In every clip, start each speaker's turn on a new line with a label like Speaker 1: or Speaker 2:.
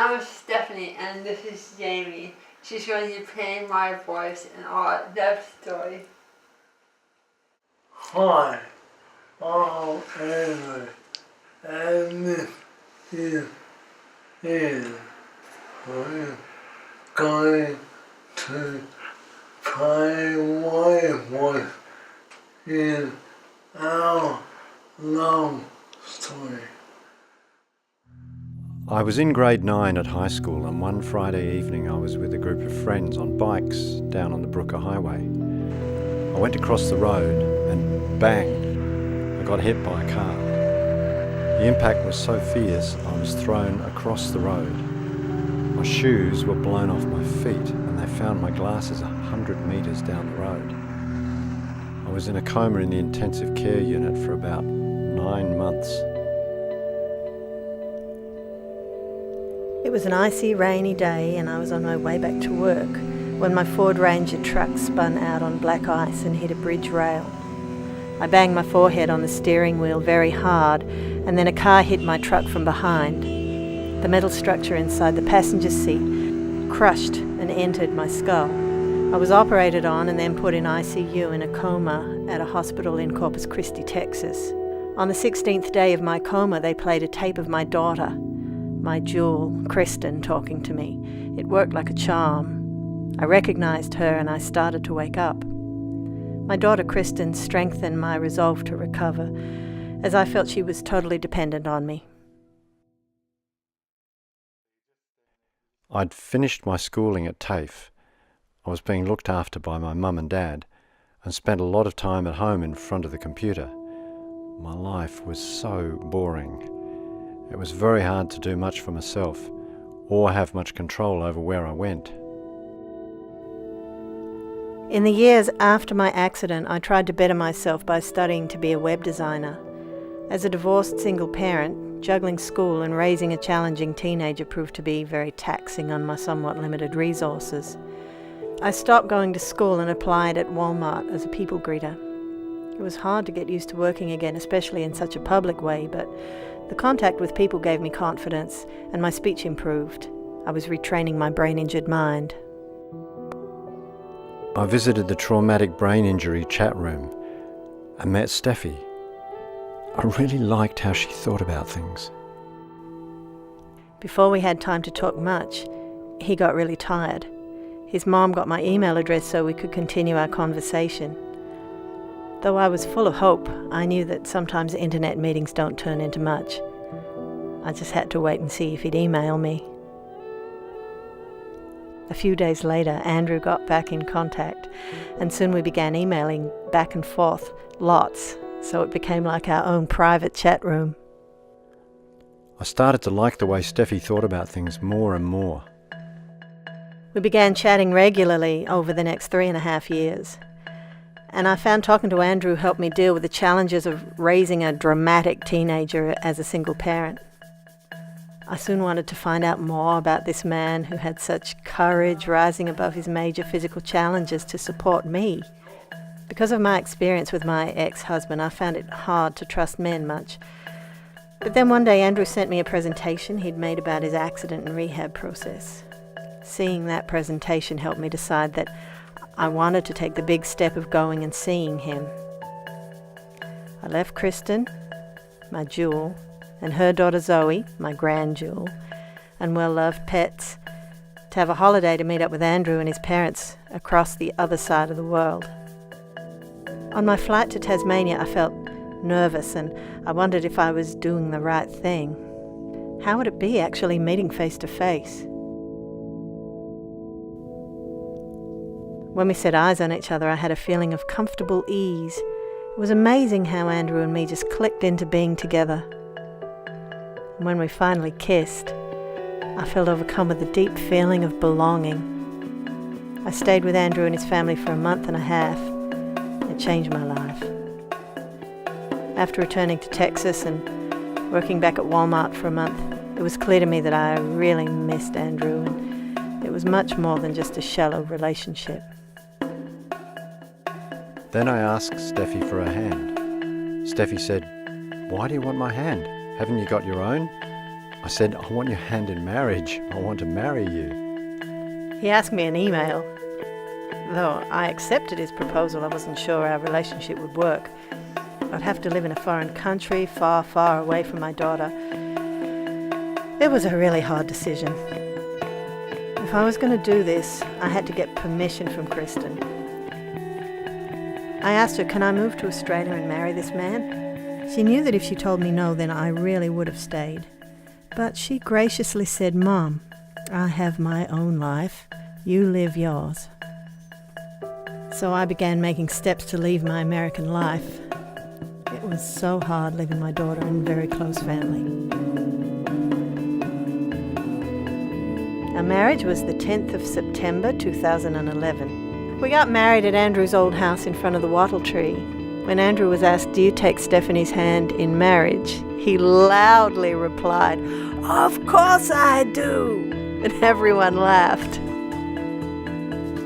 Speaker 1: I'm Stephanie and this is Jamie. She's going to play my voice in our love story.
Speaker 2: Hi, I'm Andrew, and this is I'm going to play my voice in our love story.
Speaker 3: I was in grade 9 at high school, and one Friday evening I was with a group of friends on bikes down on the Brooker Highway. I went to cross the road and bang, I got hit by a car. The impact was so fierce I was thrown across the road. My shoes were blown off my feet and they found my glasses 100 metres down the road. I was in a coma in the intensive care unit for about 9 months.
Speaker 4: It was an icy, rainy day and I was on my way back to work when my Ford Ranger truck spun out on black ice and hit a bridge rail. I banged my forehead on the steering wheel very hard and then a car hit my truck from behind. The metal structure inside the passenger seat crushed and entered my skull. I was operated on and then put in ICU in a coma at a hospital in Corpus Christi, Texas. On the 16th day of my coma, they played a tape of my daughter, my jewel, Kristen, talking to me. It worked like a charm. I recognized her and I started to wake up. My daughter, Kristen, strengthened my resolve to recover, as I felt she was totally dependent on me.
Speaker 3: I'd finished my schooling at TAFE. I was being looked after by my mum and dad and spent a lot of time at home in front of the computer. My life was so boring. It was very hard to do much for myself or have much control over where I went.
Speaker 4: In the years after my accident, I tried to better myself by studying to be a web designer. As a divorced single parent, juggling school and raising a challenging teenager proved to be very taxing on my somewhat limited resources. I stopped going to school and applied at Walmart as a people greeter. It was hard to get used to working again, especially in such a public way, but the contact with people gave me confidence and my speech improved. I was retraining my brain-injured mind.
Speaker 3: I visited the traumatic brain injury chat room and met Stephie. I really liked how she thought about things.
Speaker 4: Before we had time to talk much, he got really tired. His mom got my email address so we could continue our conversation. Though I was full of hope, I knew that sometimes internet meetings don't turn into much. I just had to wait and see if he'd email me. A few days later, Andrew got back in contact, and soon we began emailing back and forth, lots, so it became like our own private chat room.
Speaker 3: I started to like the way Stephie thought about things more and more.
Speaker 4: We began chatting regularly over the next 3.5 years. And I found talking to Andrew helped me deal with the challenges of raising a dramatic teenager as a single parent. I soon wanted to find out more about this man who had such courage rising above his major physical challenges to support me. Because of my experience with my ex-husband, I found it hard to trust men much. But then one day Andrew sent me a presentation he'd made about his accident and rehab process. Seeing that presentation helped me decide that I wanted to take the big step of going and seeing him. I left Kristen, my jewel, and her daughter Zoe, my grand jewel, and well-loved pets, to have a holiday to meet up with Andrew and his parents across the other side of the world. On my flight to Tasmania, I felt nervous and I wondered if I was doing the right thing. How would it be actually meeting face to face? When we set eyes on each other, I had a feeling of comfortable ease. It was amazing how Andrew and me just clicked into being together. And when we finally kissed, I felt overcome with a deep feeling of belonging. I stayed with Andrew and his family for 1.5 months. It changed my life. After returning to Texas and working back at Walmart for a month, it was clear to me that I really missed Andrew, and it was much more than just a shallow relationship.
Speaker 3: Then I asked Stephie for her hand. Stephie said, "Why do you want my hand? Haven't you got your own?" I said, I want your hand in marriage. I want to marry you.
Speaker 4: He asked me an email. Though I accepted his proposal, I wasn't sure our relationship would work. I'd have to live in a foreign country, far, far away from my daughter. It was a really hard decision. If I was going to do this, I had to get permission from Kristen. I asked her, can I move to Australia and marry this man? She knew that if she told me no, then I really would have stayed. But she graciously said, Mom, I have my own life. You live yours. So I began making steps to leave my American life. It was so hard leaving my daughter and very close family. Our marriage was the 10th of September 2011. We got married at Andrew's old house in front of the wattle tree. When Andrew was asked, do you take Stephanie's hand in marriage? He loudly replied, of course I do! And everyone laughed.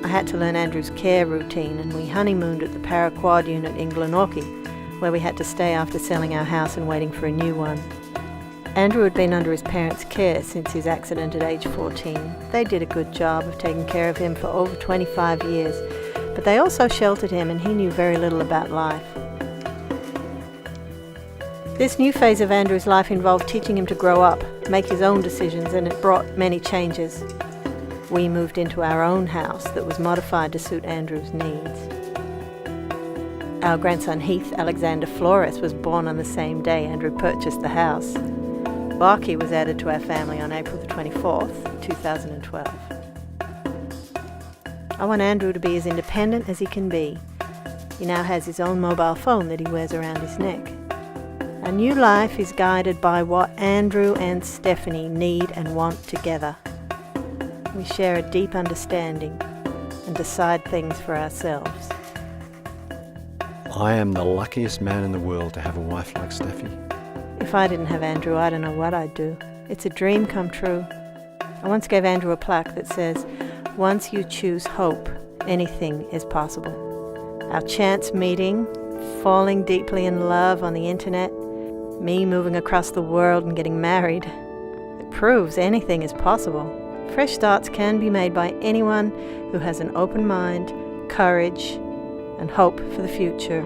Speaker 4: I had to learn Andrew's care routine, and we honeymooned at the Paraquad unit in Glenorchy, where we had to stay after selling our house and waiting for a new one. Andrew had been under his parents' care since his accident at age 14. They did a good job of taking care of him for over 25 years, but they also sheltered him, and he knew very little about life. This new phase of Andrew's life involved teaching him to grow up, make his own decisions, and it brought many changes. We moved into our own house that was modified to suit Andrew's needs. Our grandson Heath Alexander Flores was born on the same day Andrew purchased the house. Barkey was added to our family on April the 24th, 2012. I want Andrew to be as independent as he can be. He now has his own mobile phone that he wears around his neck. Our new life is guided by what Andrew and Stephanie need and want together. We share a deep understanding and decide things for ourselves.
Speaker 3: I am the luckiest man in the world to have a wife like Stephie.
Speaker 4: If I didn't have Andrew, I don't know what I'd do. It's a dream come true. I once gave Andrew a plaque that says, once you choose hope, anything is possible. Our chance meeting, falling deeply in love on the internet, me moving across the world and getting married, it proves anything is possible. Fresh starts can be made by anyone who has an open mind, courage, and hope for the future.